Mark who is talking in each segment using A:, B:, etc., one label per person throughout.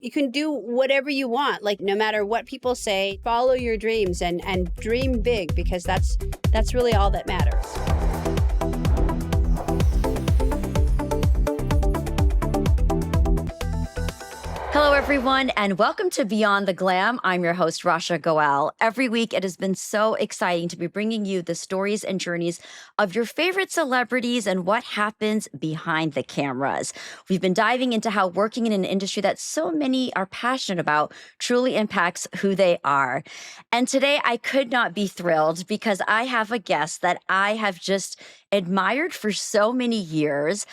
A: you can do whatever you want. Like, no matter what people say, follow your dreams and dream big, because that's really all that matters.
B: Hello, everyone, and welcome to Beyond the Glam. I'm your host, Rasha Goel. Every week, it has been so exciting to be bringing you the stories and journeys of your favorite celebrities and what happens behind the cameras. We've been diving into how working in an industry that so many are passionate about truly impacts who they are. And today, I could not be thrilled because I have a guest that I have just admired for so many years.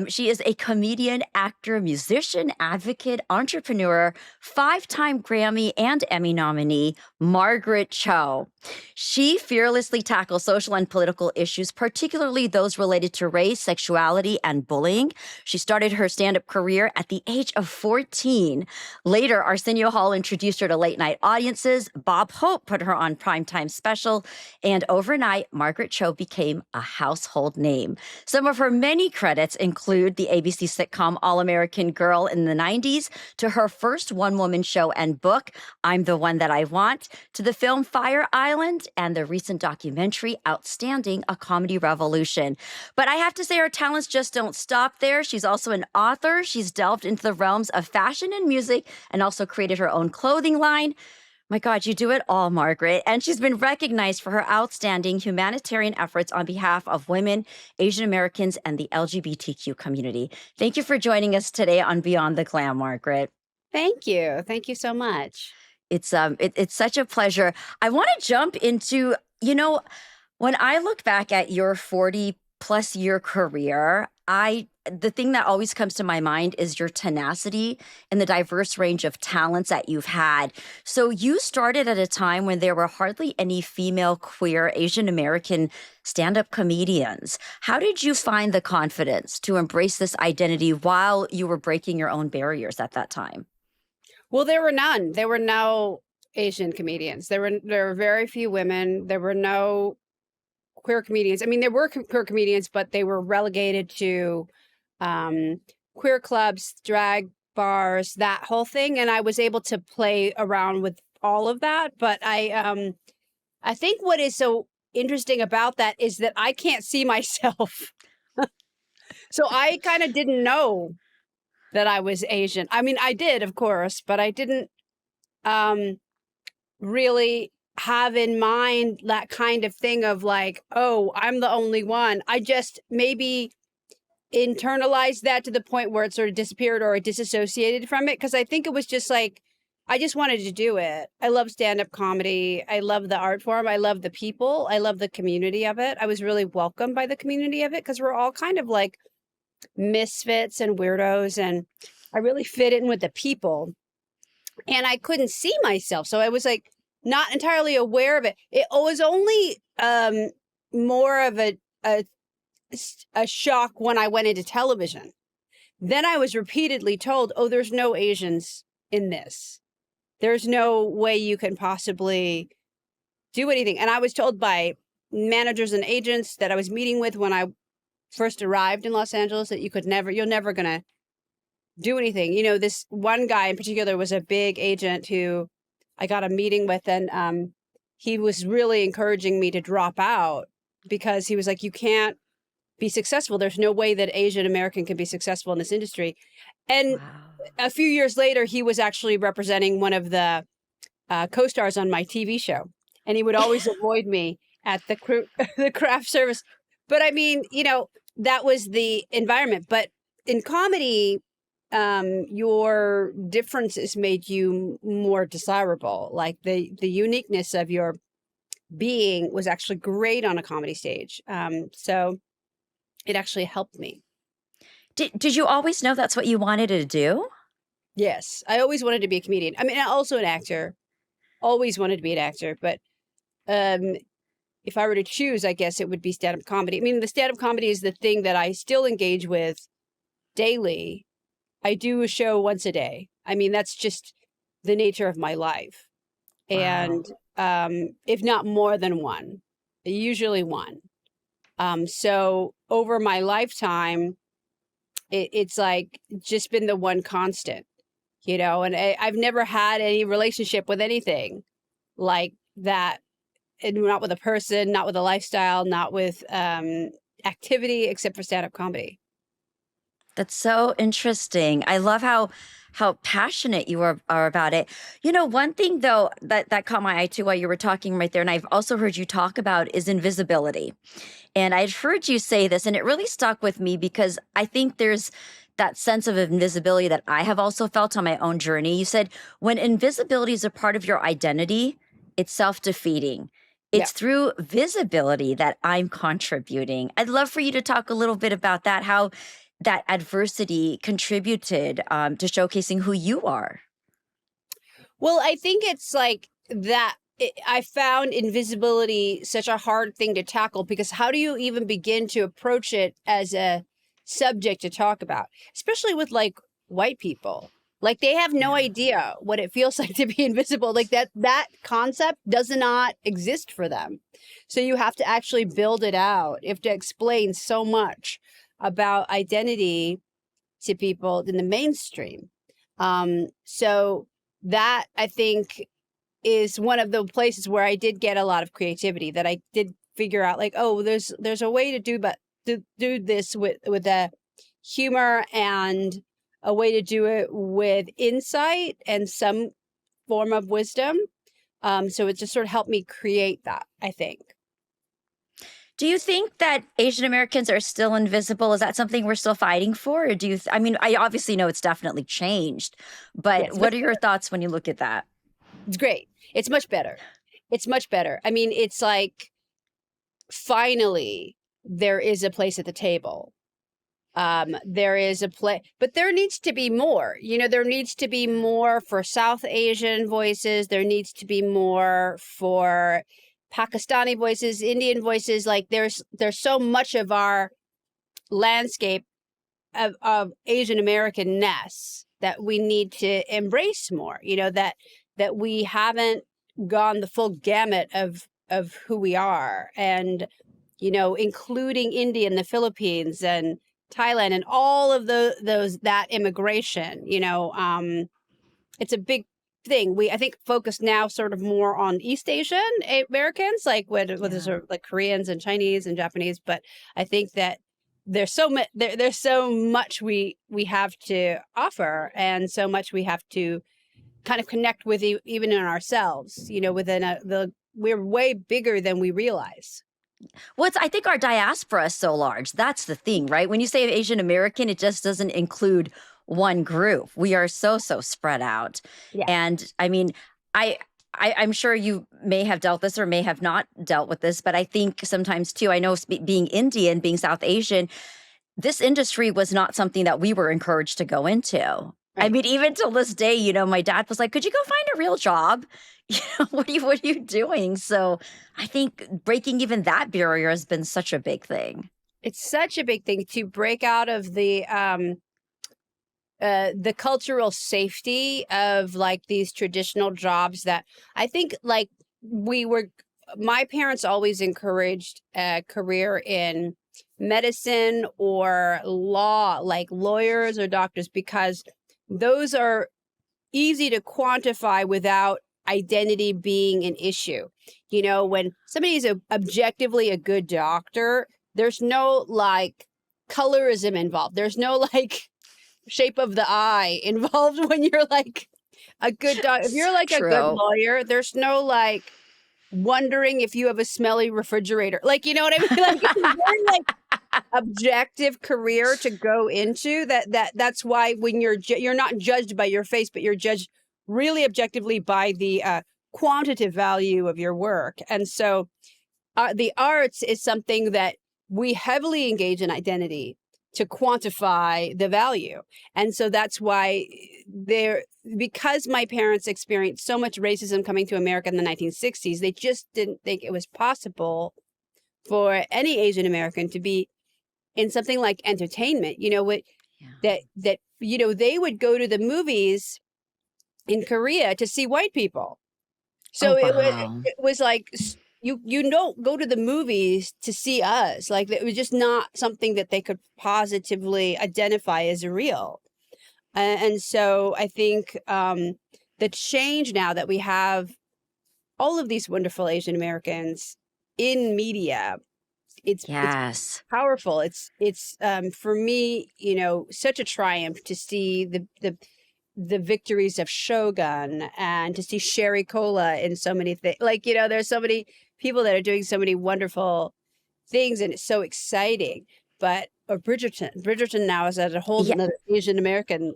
B: She is a comedian, actor, musician, advocate, entrepreneur, 5-time Grammy and Emmy nominee, Margaret Cho. She fearlessly tackles social and political issues, particularly those related to race, sexuality, and bullying. She started her stand-up career at the age of 14. Later, Arsenio Hall introduced her to late-night audiences. Bob Hope put her on primetime special. And overnight, Margaret Cho became a household name. Some of her many credits include the ABC sitcom All-American Girl in the 90s, to her first one-woman show and book, I'm the One That I Want, to the film Fire Island, and the recent documentary Outstanding, A Comedy Revolution. But I have to say her talents just don't stop there. She's also an author. She's delved into the realms of fashion and music and also created her own clothing line. My God, you do it all, Margaret. And she's been recognized for her outstanding humanitarian efforts on behalf of women, Asian Americans, and the LGBTQ community. Thank you for joining us today on Beyond the Glam, Margaret.
A: Thank you. Thank you so much.
B: It's such a pleasure. I want to jump into, when I look back at your 40-plus year career, the thing that always comes to my mind is your tenacity and the diverse range of talents that you've had. So you started at a time when there were hardly any female, queer, Asian American stand-up comedians. How did you find the confidence to embrace this identity while you were breaking your own barriers at that time?
A: Well, there were none. There were no Asian comedians. There were very few women. There were no queer comedians. I mean, there were queer comedians, but they were relegated to queer clubs, drag bars, that whole thing. And I was able to play around with all of that. But I think what is so interesting about that is that I can't see myself. So I kind of didn't know that I was Asian. I mean, I did, of course, but I didn't really have in mind that kind of thing of like, oh, I'm the only one. I just maybe internalized that to the point where it sort of disappeared or it disassociated from it. Because I think it was just like, I just wanted to do it. I love stand-up comedy. I love the art form. I love the people. I love the community of it. I was really welcomed by the community of it because we're all kind of like misfits and weirdos. And I really fit in with the people. And I couldn't see myself. So I was like, not entirely aware of it. It was only more of a shock when I went into television. Then I was repeatedly told, oh, there's no Asians in this. There's no way you can possibly do anything. And I was told by managers and agents that I was meeting with when I first arrived in Los Angeles that you're never going to do anything. This one guy in particular was a big agent who I got a meeting with, and he was really encouraging me to drop out because he was like, you can't be successful. There's no way that Asian American can be successful in this industry. And
B: Wow.
A: A few years later, he was actually representing one of the co-stars on my TV show. And he would always avoid me at the craft service. But I mean, that was the environment. But in comedy, your differences made you more desirable. Like the uniqueness of your being was actually great on a comedy stage. So it actually helped me.
B: Did you always know that's what you wanted to do?
A: Yes, I always wanted to be a comedian. I mean, also an actor. Always wanted to be an actor. But if I were to choose, I guess it would be stand-up comedy. I mean, the stand-up comedy is the thing that I still engage with daily. I do a show once a day. I mean, that's just the nature of my life.
B: Wow.
A: And if not more than one, usually one. So over my lifetime, it's like just been the one constant. you know, and I've never had any relationship with anything like that, and not with a person, not with a lifestyle, not with activity, except for stand-up comedy.
B: That's so interesting. I love how passionate you are about it. You know, one thing though that caught my eye too while you were talking right there, and I've also heard you talk about is invisibility. And I'd heard you say this, and it really stuck with me because I think there's that sense of invisibility that I have also felt on my own journey. You said when invisibility is a part of your identity, it's self-defeating.
A: Yeah.
B: It's through visibility that I'm contributing. I'd love for you to talk a little bit about that, how that adversity contributed to showcasing who you are.
A: Well, I think it's like that. I found invisibility such a hard thing to tackle because how do you even begin to approach it as a subject to talk about, especially with like white people? Like they have no
B: Yeah.
A: idea what it feels like to be invisible. Like that concept does not exist for them. So you have to actually build it out. You have to explain so much about identity to people in the mainstream. So that I think is one of the places where I did get a lot of creativity, that I did figure out like, oh, there's a way to do this with a humor and a way to do it with insight and some form of wisdom. So it just sort of helped me create that, I think.
B: Do you think that Asian Americans are still invisible? Is that something we're still fighting for? Or do you, I mean, I obviously know it's definitely changed, but
A: Yes,
B: what are your thoughts when you look at that?
A: it's great. It's much better. It's much better. I mean, it's like finally there is a place at the table. There is a play, but there needs to be more. You know, there needs to be more for South Asian voices. There needs to be more for Pakistani voices, Indian voices. Like there's so much of our landscape of Asian Americanness that we need to embrace more. You know, that we haven't gone the full gamut of who we are, and you know, including India and the Philippines and Thailand and all of those that immigration. You know, it's a big thing. We I think focus now sort of more on East Asian Americans, like with the
B: Yeah.
A: sort of like Koreans and Chinese and Japanese. But I think that there's so much there's so much we have to offer, and so much we have to kind of connect with even in ourselves. You know, within the we're way bigger than we realize.
B: Well, I think our diaspora is so large. That's the thing, right? When you say Asian American, it just doesn't include one group. We are so spread out.
A: Yeah.
B: And I mean, I, I'm sure you may have dealt this or may have not dealt with this, but I think sometimes too, I know being Indian, being South Asian, this industry was not something that we were encouraged to go into. I
A: Right.
B: mean, even till this day, you know, my dad was like, "Could you go find a real job? You know, what are you doing?" So I think breaking even that barrier has been such a big thing.
A: It's such a big thing to break out of the cultural safety of like these traditional jobs that I think like we were my parents always encouraged a career in medicine or law, like lawyers or doctors, because those are easy to quantify without identity being an issue. You know, when somebody is objectively a good doctor, there's no like colorism involved. There's no like shape of the eye involved when you're like a good doc. If you're like a good
B: True.
A: lawyer, there's no like wondering if you have a smelly refrigerator. Like, you know what I mean? Like it's a very like objective career to go into. That's why when you're not judged by your face, but you're judged really objectively by the quantitative value of your work. And so the arts is something that we heavily engage in identity to quantify the value. And so that's why because my parents experienced so much racism coming to America in the 1960s, they just didn't think it was possible for any Asian American to be in something like entertainment. You know what,
B: Yeah.
A: that you know, they would go to the movies in Korea to see white people. So
B: Oh, wow.
A: it was like you don't go to the movies to see us. Like it was just not something that they could positively identify as real. And so I think the change now that we have all of these wonderful Asian Americans in media, it's
B: Yes.
A: powerful. It's for me, such a triumph to see the victories of Shogun and to see Sherry Cola in so many things. Like, there's so many people that are doing so many wonderful things, and it's so exciting. But Bridgerton now is at a whole
B: Yeah.
A: another Asian American.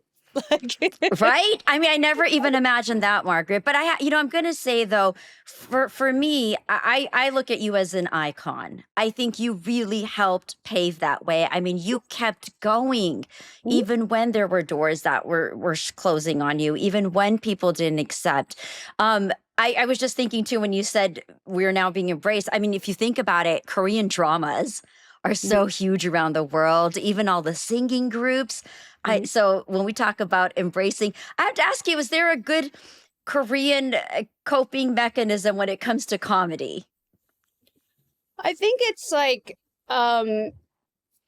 A: Like,
B: Right? I mean, I never even imagined that, Margaret. But I'm going to say though, for me, I look at you as an icon. I think you really helped pave that way. I mean, you kept going, even when there were doors that were closing on you, even when people didn't accept. I was just thinking too when you said we're now being embraced. I mean, if you think about it, Korean dramas are so huge around the world. Even all the singing groups. So when we talk about embracing, I have to ask you, is there a good Korean coping mechanism when it comes to comedy?
A: I think it's like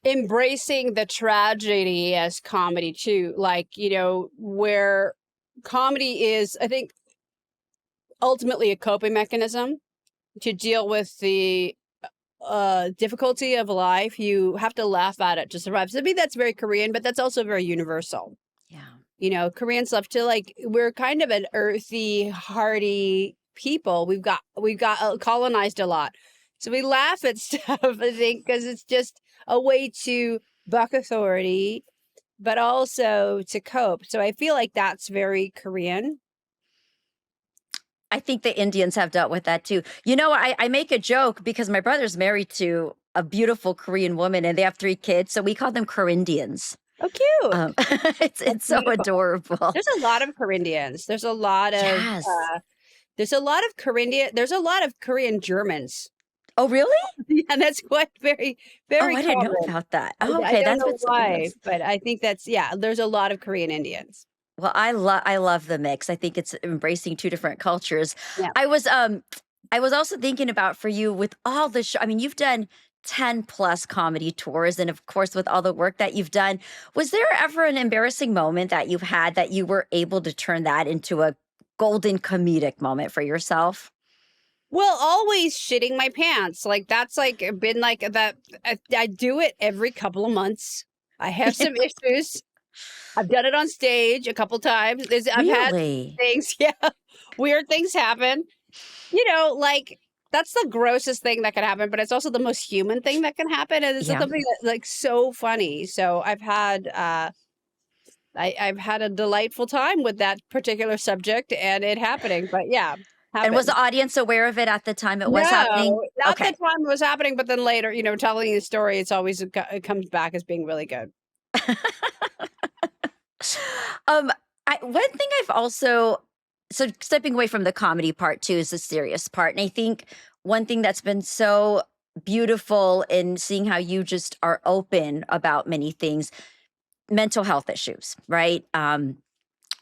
A: embracing the tragedy as comedy too. Like, where comedy is, I think, ultimately a coping mechanism to deal with the difficulty of life. You have to laugh at it to survive. So to me, that's very Korean, but that's also very universal.
B: Yeah.
A: Koreans love to, like, we're kind of an earthy, hearty people. We've got colonized a lot. So we laugh at stuff, I think, because it's just a way to buck authority, but also to cope. So I feel like that's very Korean.
B: I think the Indians have dealt with that too. I make a joke because my brother's married to a beautiful Korean woman and they have 3 kids. So we call them Korindians.
A: Oh, cute.
B: It's so
A: Beautiful.
B: Adorable.
A: There's a lot of Korindians.
B: Yes.
A: There's a lot of Korean. There's a lot of Korean Germans.
B: Oh, really?
A: Yeah, that's quite very,
B: Oh,
A: very
B: I didn't know
A: common.
B: about that.
A: I,
B: Oh,
A: I
B: okay.
A: don't
B: That's
A: know
B: been something
A: why,
B: that's
A: but I think there's a lot of Korean Indians.
B: well, I love the mix. I think it's embracing 2 different cultures.
A: Yeah.
B: I was also thinking about for you with all the show. I mean, you've done 10 plus comedy tours, and of course, with all the work that you've done, was there ever an embarrassing moment that you've had that you were able to turn that into a golden comedic moment for yourself?
A: Well, always shitting my pants. Like, that's like been like that. I do it every couple of months. I have some issues. I've done it on stage a couple times. I've had
B: Really?
A: things, yeah, weird things happen. Like, that's the grossest thing that can happen, but it's also the most human thing that can happen, and it's
B: Yeah.
A: something that's like so funny. So I've had a delightful time with that particular subject and it happening. But yeah,
B: And was
A: happened.
B: the audience aware of it at the time it was happening?
A: No, not the
B: Okay.
A: time it was happening, but then later, telling the story, it comes back as being really good.
B: Um, one thing I've also so stepping away from the comedy part too is the serious part, and I think one thing that's been so beautiful in seeing how you just are open about many things, mental health issues, right?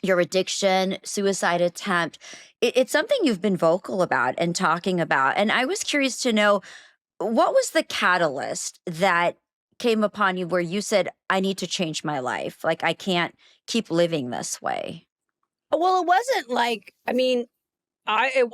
B: Your addiction, suicide attempt. It's something you've been vocal about and talking about, and I was curious to know what was the catalyst that came upon you where you said, I need to change my life? Like, I can't keep living this way.
A: Well, it wasn't like, I mean, I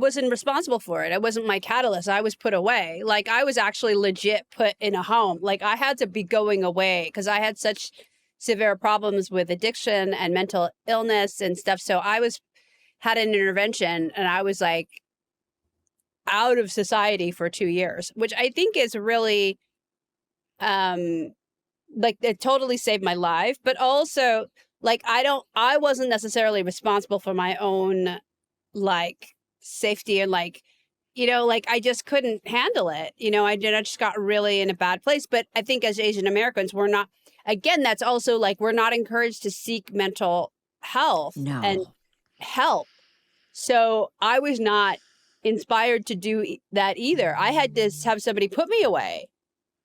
A: wasn't responsible for it. It wasn't my catalyst. I was put away. Like, I was actually legit put in a home. Like, I had to be going away because I had such severe problems with addiction and mental illness and stuff. So had an intervention, and I was like out of society for 2 years, which I think is really like, it totally saved my life. But also, like, I wasn't necessarily responsible for my own, like, safety, and like, like, I just couldn't handle it. I just got really in a bad place. But I think as Asian Americans, we're not, again, that's also like, we're not encouraged to seek mental health and
B: No.
A: help. So I was not inspired to do that either. I had to have somebody put me away,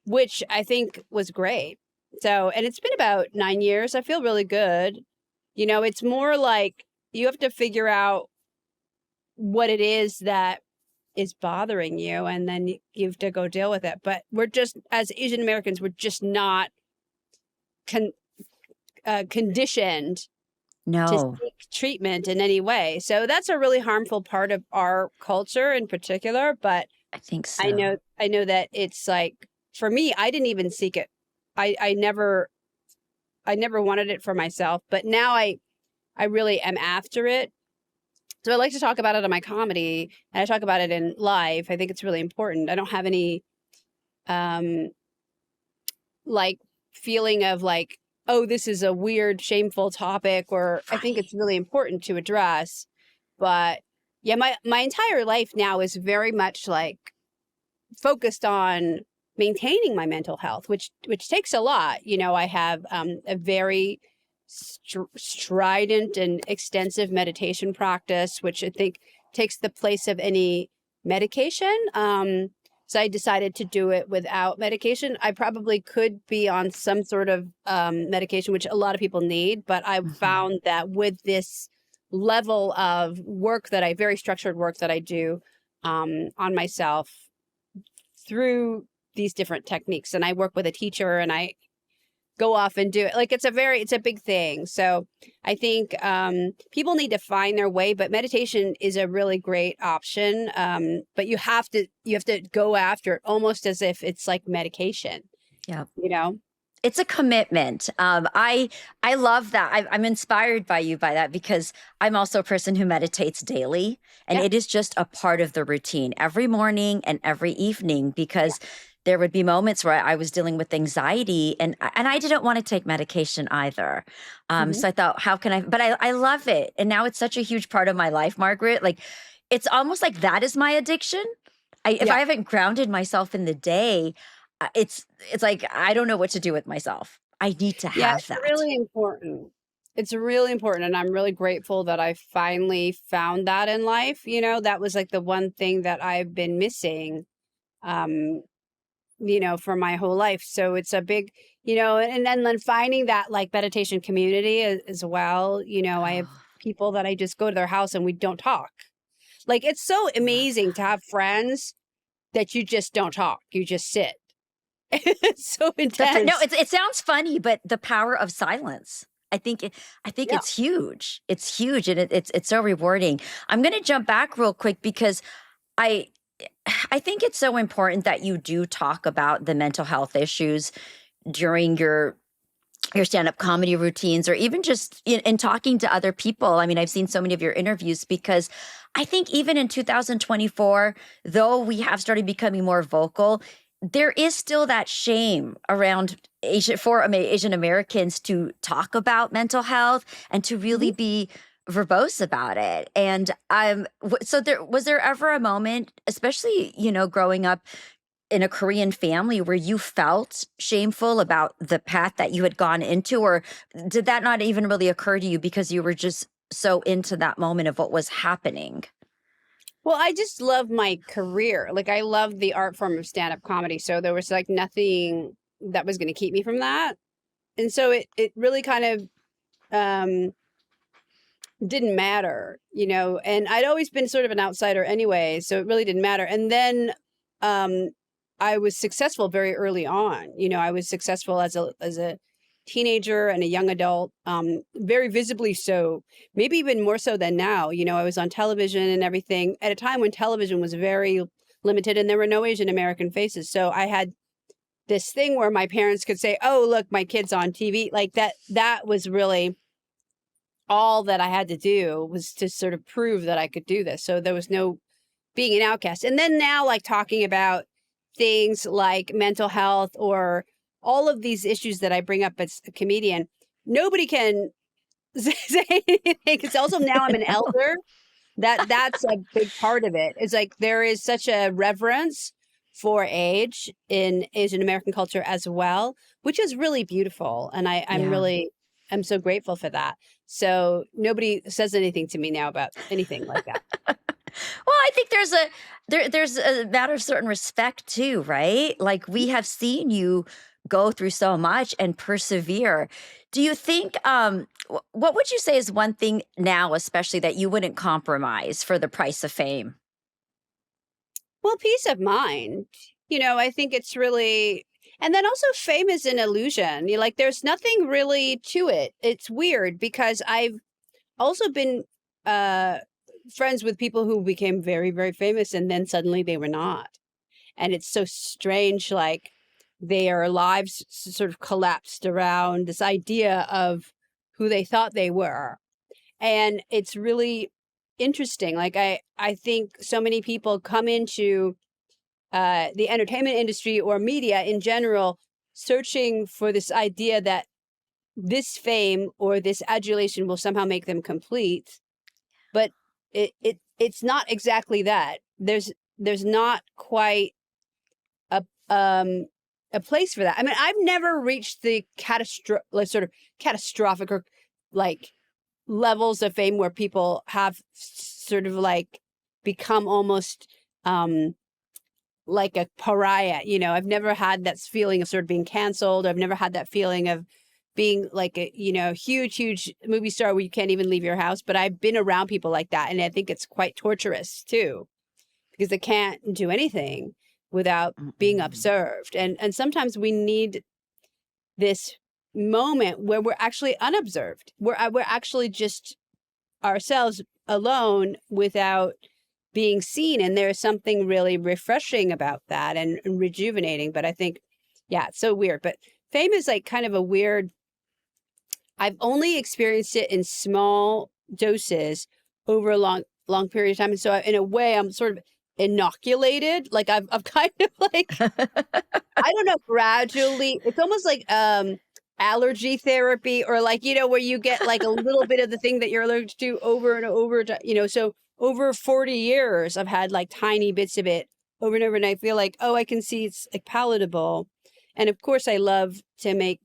A: which I think was great. So, and it's been about 9 years. I feel really good. It's more like you have to figure out what it is that is bothering you, and then you have to go deal with it. But we're just, as Asian Americans, we're just not conditioned to
B: No,
A: seek treatment in any way. So that's a really harmful part of our culture in particular. But
B: I think
A: I
B: so.
A: know, I know that it's like, for me, I didn't even seek it. I never, I never wanted it for myself, but now I really am after it. So I like to talk about it on my comedy, and I talk about it in live. I think it's really important. I don't have any um like feeling of like, oh, this is a weird, shameful topic, or I think
B: Right.
A: it's really important to address. But yeah, my entire life now is very much like focused on maintaining my mental health, which takes a lot. You know, I have a very strident and extensive meditation practice, which I think takes the place of any medication. So I decided to do it without medication. I probably could be on some sort of medication, which a lot of people need, but I
B: Hmm.
A: found that with this level of work that I, very structured work that I do on myself through these different techniques, and I work with a teacher, and I go off and do it, like it's a big thing. So I think people need to find their way, but meditation is a really great option. But you have to go after it almost as if it's like medication,
B: Yeah.
A: you know.
B: It's a commitment. I love that. I'm inspired by you by that because I'm also a person who meditates daily, and
A: Yeah,
B: it is just a part of the routine every morning and every evening
A: yeah.
B: because there would be moments where I was dealing with anxiety and I didn't want to take medication either.
A: Hmm.
B: So I thought, how can I? But I love it, and now it's such a huge part of my life, Margaret. Like it's almost like that is my addiction. If
A: Yeah.
B: I haven't grounded myself in the day, it's like I don't know what to do with myself. I need to
A: Yeah,
B: have
A: it's
B: that.
A: really important. It's really important, and I'm really grateful that I finally found that in life. You know, that was like the one thing that I've been missing. Um, you know, for my whole life. So it's a big, you know, and then finding that like meditation community as well. You know, I have
B: Oh,
A: people that I just go to their house and we don't talk. Like it's so
B: love
A: amazing to
B: that.
A: have friends that you just don't talk. You just sit. It's so
B: No,
A: intense.
B: it sounds funny, but the power of silence. I think
A: Yeah.
B: it's huge. It's huge, and it's so rewarding. I'm going to jump back real quick because I I think it's so important that you do talk about the mental health issues during your stand-up comedy routines or even just in talking to other people. I mean, I've seen so many of your interviews because I think even in 2024, though we have started becoming more vocal, there is still that shame around Asian Americans to talk about mental health and to
A: Mhm.
B: really be verbose about it. And so there ever a moment, especially growing up in a Korean family where you felt shameful about the path that you had gone into, or did that not even really occur to you because you were just so into that moment of what was happening?
A: Well, I just love my career. Like I love the art form of stand-up comedy. So there was like nothing that was going to keep me from that. And so it really kind of um didn't matter, you know, and I'd always been sort of an outsider anyway, so it really didn't matter. And then um I was successful very early on. You know, I was successful as a teenager and a young adult, very visibly so, maybe even more so than now. You know, I was on television and everything at a time when television was very limited and there were no Asian American faces. So I had this thing where my parents could say, "Oh, look, my kid's on TV." Like that was really all that I had to do, was to sort of prove that I could do this. So there was no being an outcast. And then now, like talking about things like mental health or all of these issues that I bring up as a comedian, nobody can say anything. It's also now I'm an
B: No.
A: elder. That's a big part of it. It's like there is such a reverence for age in Asian American culture as well, which is really beautiful. And
B: Yeah.
A: I'm so grateful for that. So nobody says anything to me now about anything like that.
B: Well, I think there's a matter of certain respect too, right? Like we have seen you go through so much and persevere. Do you think what would you say is one thing now especially that you wouldn't compromise for the price of fame?
A: Well, peace of mind. You know, I think it's really, And then also fame is an illusion. You like there's nothing really to it. It's weird because I've also been friends with people who became very, very famous and then suddenly they were not. And it's so strange, like their lives sort of collapsed around this idea of who they thought they were. And it's really interesting. Like I think so many people come into the entertainment industry or media in general, searching for this idea that this fame or this adulation will somehow make them complete. But it's not exactly that. There's not quite a a place for that. I mean, I've never reached the sort of catastrophic or like levels of fame where people have sort of like become almost like a pariah. You know, I've never had that feeling of sort of being canceled. I've never had that feeling of being like a, you know, huge movie star where you can't even leave your house. But I've been around people like that. And I think it's quite torturous too, because they can't do anything without being observed. And sometimes we need this moment where we're actually unobserved, where we're actually just ourselves alone without being seen. And there's something really refreshing about that and rejuvenating. But I think, yeah, it's so weird. But fame is like kind of a weird, I've only experienced it in small doses over a long period of time. And so in a way, I'm sort of inoculated. Like I've kind of like, I don't know, gradually, it's almost like allergy therapy, or like, you know, where you get like a little bit of the thing that you're allergic to over and over, you know, so over 40 years, I've had like tiny bits of it over and over. And I feel like, oh, I can see it's like palatable. And of course, I love to make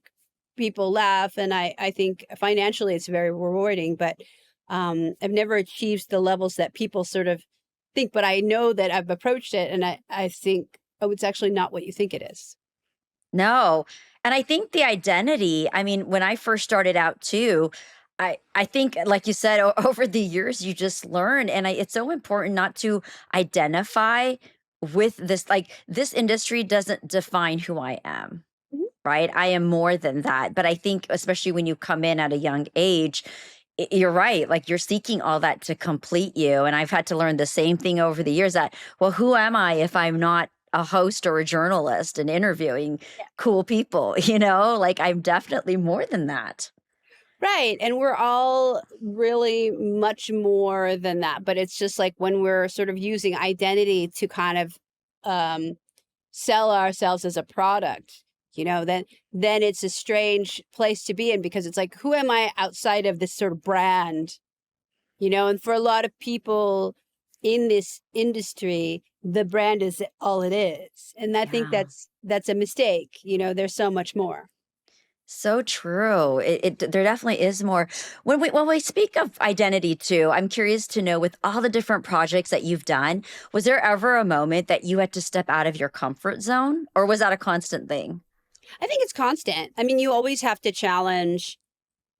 A: people laugh. And I think financially it's very rewarding, but I've never achieved the levels that people sort of think, but I know that I've approached it. And I think, oh, it's actually not what you think it is.
B: No. And I think the identity, I mean, when I first started out too, I think, like you said, over the years, you just learn. And it's so important not to identify with this. Like, this industry doesn't define who I am,
A: Mhm.
B: right? I am more than that. But I think, especially when you come in at a young age, you're right. Like, you're seeking all that to complete you. And I've had to learn the same thing over the years that, well, who am I if I'm not a host or a journalist and interviewing cool people? You know, like, I'm definitely more than that.
A: Right. And we're all really much more than that. But it's just like when we're sort of using identity to kind of um, sell ourselves as a product, you know, then it's a strange place to be in, because it's like, who am I outside of this sort of brand, you know? And for a lot of people in this industry, the brand is all it is. And I think
B: Yeah.
A: that's a mistake. You know, there's so much more.
B: So true. There definitely is more. When we speak of identity too, I'm curious to know, with all the different projects that you've done, was there ever a moment that you had to step out of your comfort zone, or was that a constant thing?
A: I think it's constant. I mean, you always have to challenge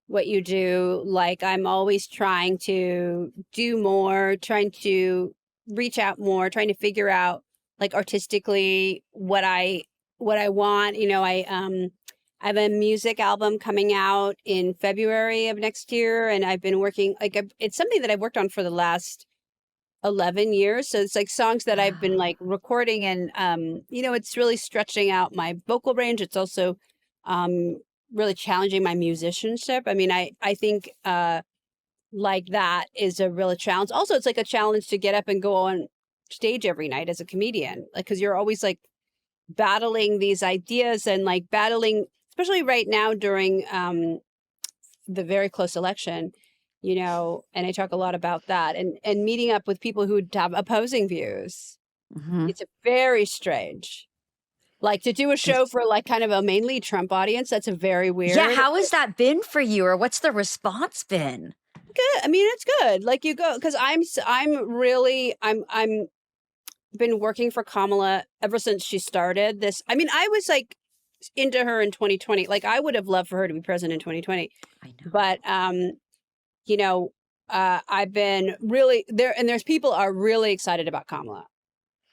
A: what you do. Like I'm always trying to do more, trying to reach out more, trying to figure out like artistically what I want. You know, I have a music album coming out in February of next year, and I've been working like it's something that I've worked on for the last 11 years. So it's like songs that I've been
B: Wow.
A: like recording, and you know, it's really stretching out my vocal range. It's also um really challenging my musicianship. I mean, I think like that is a real challenge. Also, it's like a challenge to get up and go on stage every night as a comedian, like because you're always like battling these ideas and like battling, especially right now during the very close election, you know, and I talk a lot about that, and meeting up with people who have opposing views.
B: Hmm.
A: It's very strange. Like to do a show for like kind of a mainly Trump audience, that's a very
B: Yeah,
A: weird.
B: how has that been for you, or what's the response been?
A: Good. I mean, it's good. Like you go, because I'm really I'm been working for Kamala ever since she started this. I mean, I was like into her in 2020. Like I would have loved for her to be president in 2020.
B: I know.
A: But you know, I've been really there, and there's people are really excited about Kamala.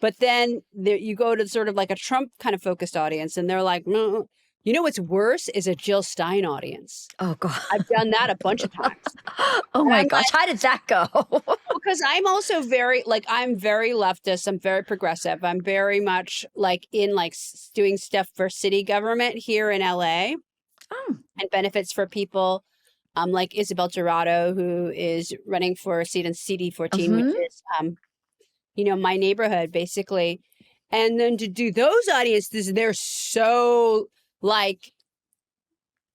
A: But then you go to sort of like a Trump kind of focused audience, and they're like, no. You know what's worse is a Jill Stein audience.
B: Oh God.
A: I've done that a bunch of times.
B: Oh
A: And
B: my
A: I'm
B: gosh. How did that go?
A: because I'm also I'm very leftist. I'm very progressive. I'm very much like in like doing stuff for city government here in LA
B: Oh.
A: and benefits for people. Like Isabel Dorado, who is running for a seat in CD14, which
B: Mhm.
A: is, my neighborhood basically. And then to do those audiences, they're so like,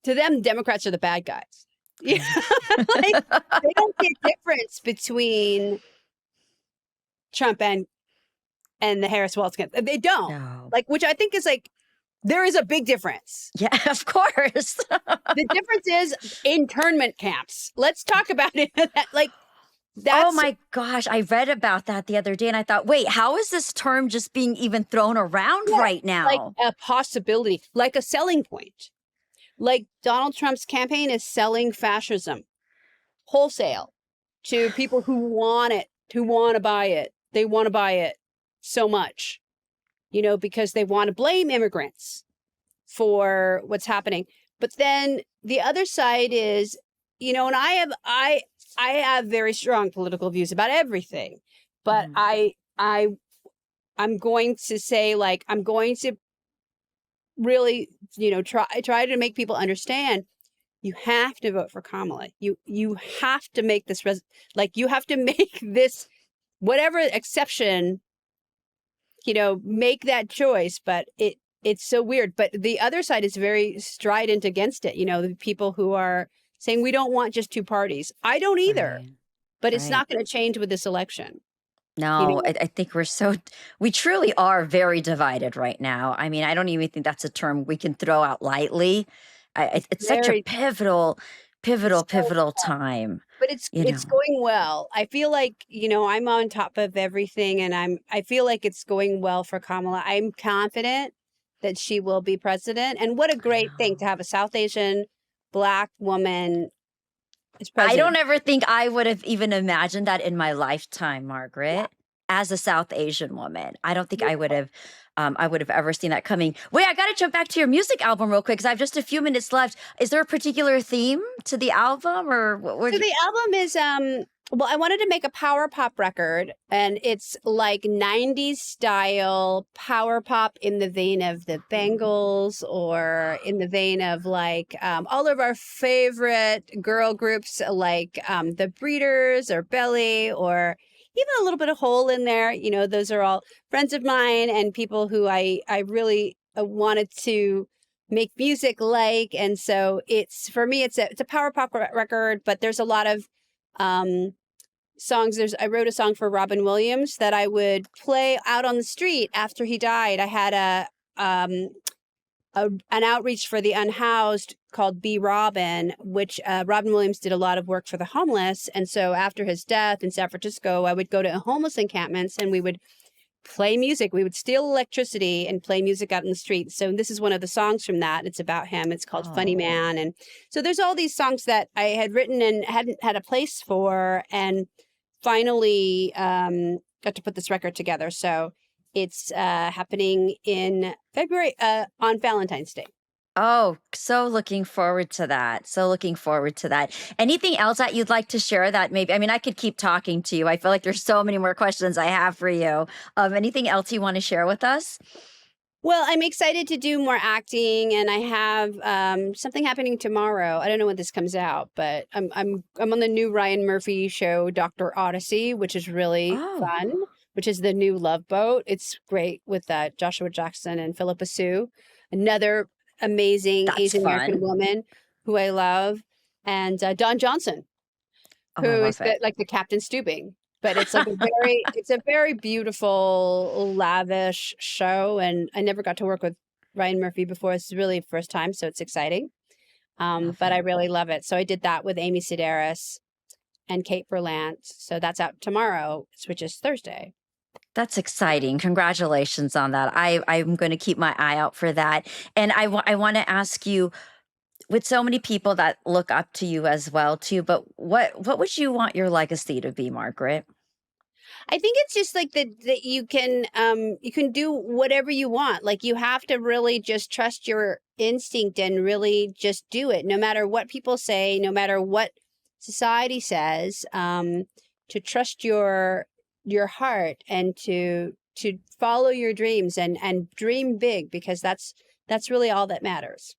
A: to them, Democrats are the bad guys. Yeah, like they don't see a difference between Trump and the Harris Walz campaign. They don't.
B: No.
A: Like, which I think is like, there is a big difference.
B: Yeah, of course.
A: The difference is internment camps. Let's talk about it. Like,
B: Oh
A: that's
B: my gosh. I read about that the other day and I thought, wait, how is this term just being even thrown around
A: yeah,
B: right
A: like
B: now?
A: a possibility, like a selling point. Like Donald Trump's campaign is selling fascism wholesale to people who want it, who want to buy it. They want to buy it so much, because they want to blame immigrants for what's happening. But then the other side is, and I have very strong political views about everything, but
B: Mhm.
A: I'm going to say, like, I'm going to really, try to make people understand you have to vote for Kamala. You have to make this you have to make this whatever exception, make that choice. But it's so weird. But the other side is very strident against it. The people who are saying we don't want just two parties. I don't either.
B: Right.
A: But it's
B: Right.
A: not going to change with this election.
B: No, I think we truly are very divided right now. I mean, I don't even think that's a term we can throw out lightly. It's such a
A: Very. It's so,
B: pivotal time,
A: but it's
B: you
A: it's
B: know.
A: going well. I feel like, I'm on top of everything, and I feel like it's going well for Kamala. I'm confident that she will be president. And what a
B: I
A: great thing to
B: know.
A: have a South Asian Black woman as
B: I don't
A: president.
B: ever think I would have even imagined that in my lifetime,
A: Yeah.
B: Margaret, as a South Asian woman. I don't think
A: Yeah.
B: I would have ever seen that coming. Wait, I got to jump back to your music album real quick because I have just a few minutes left. Is there a particular theme to the album, or
A: So the album is well, I wanted to make a power pop record, and it's like 90s style power pop in the vein of the Bangles, or in the vein of like all of our favorite girl groups, like the Breeders or Belly, or even a little bit of Hole in there. Those are all friends of mine and people who I really wanted to make music like. And so it's, for me, it's a power pop record, but there's a lot of songs. I wrote a song for Robin Williams that I would play out on the street after he died. I had an outreach for the unhoused called Be Robin, which Robin Williams did a lot of work for the homeless. And so after his death in San Francisco, I would go to homeless encampments and we would play music. We would steal electricity and play music out in the street. So this is one of the songs from that. It's about him. It's called Funny
B: oh,
A: Man. And so there's all these songs that I had written and hadn't had a place for, and finally got to put this record together. So it's happening in February on Valentine's Day.
B: oh, so looking forward to that. So looking forward to that. Anything else that you'd like to share that maybe? I mean, I could keep talking to you. I feel like there's so many more questions I have for you. Anything else you want to share with us?
A: Well, I'm excited to do more acting, and I have something happening tomorrow. I don't know when this comes out, but I'm on the new Ryan Murphy show, Dr. Odyssey, which is really
B: Oh,
A: fun. Which is the new Love Boat. It's great with Joshua Jackson and Philippa Sue, another amazing
B: that's
A: Asian American
B: fun.
A: woman who I love, and Don Johnson,
B: Oh, I
A: who is
B: love it.
A: like the Captain Stubing. But it's like it's a very beautiful, lavish show, and I never got to work with Ryan Murphy before. This is really the first time, so it's exciting.
B: Love
A: But I
B: it.
A: really love it. So I did that with Amy Sedaris and Kate Berlant. So that's out tomorrow, which is Thursday.
B: That's exciting. Congratulations on that. I'm going to keep my eye out for that. And I want to ask you, with so many people that look up to you as well too, but what would you want your legacy to be, Margaret?
A: I think it's just like that you can do whatever you want. Like you have to really just trust your instinct and really just do it, no matter what people say, no matter what society says. To trust your heart and to follow your dreams and dream big, because that's really all that matters.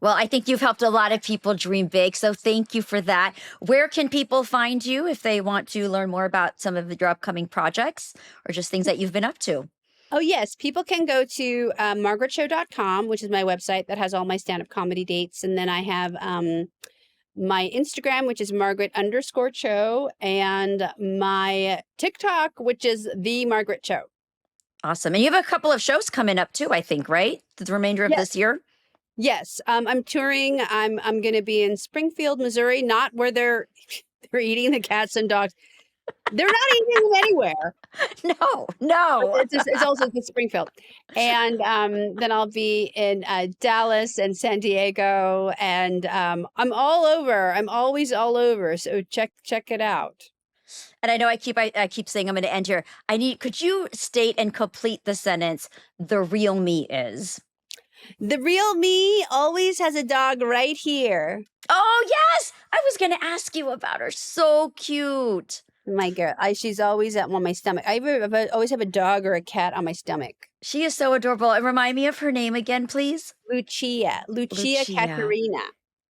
B: Well, I think you've helped a lot of people dream big. So thank you for that. Where can people find you if they want to learn more about some of your upcoming projects or just things that you've been up to?
A: Oh, yes. People can go to margaretcho.com, which is my website that has all my stand-up comedy dates. And then I have my Instagram, which is Margaret_Cho, and my TikTok, which is the Margaret Cho.
B: Awesome. And you have a couple of shows coming up too, I think, right? The remainder of this year?
A: Yes, I'm touring. I'm going to be in Springfield, Missouri, not where they're eating the cats and dogs. They're not eating them anywhere.
B: No.
A: It's also in Springfield, and then I'll be in Dallas and San Diego, and I'm all over. I'm always all over. So check it out.
B: And I know I keep saying I'm going to end here. Could you state and complete the sentence, the real me is?
A: The real me always has a dog right here.
B: Oh, yes. I was going to ask you about her. So cute.
A: My girl. She's always on my stomach. I always have a dog or a cat on my stomach.
B: She is so adorable. And remind me of her name again, please.
A: Lucia Caterina.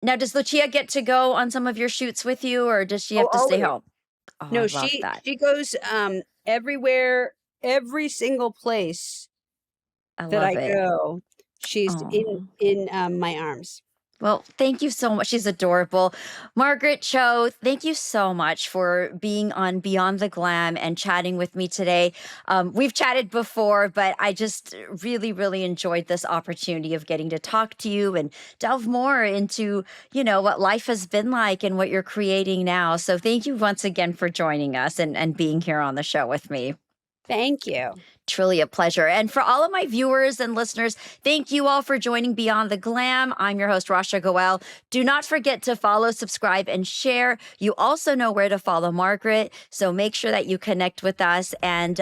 B: Now, does Lucia get to go on some of your shoots with you, or does she have to stay home? Oh,
A: no,
B: I love that.
A: She goes everywhere, every single place that I go. She's in my arms.
B: Well, thank you so much. She's adorable. Margaret Cho, thank you so much for being on Beyond the Glam and chatting with me today. We've chatted before, but I just really, really enjoyed this opportunity of getting to talk to you and delve more into, what life has been like and what you're creating now. So thank you once again for joining us and being here on the show with me.
A: Thank you.
B: Truly a pleasure. And for all of my viewers and listeners, thank you all for joining Beyond the Glam. I'm your host, Rasha Goel. Do not forget to follow, subscribe, and share. You also know where to follow Margaret. So make sure that you connect with us and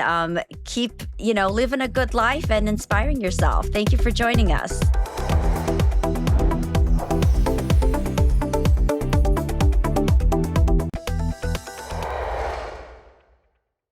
B: keep, living a good life and inspiring yourself. Thank you for joining us.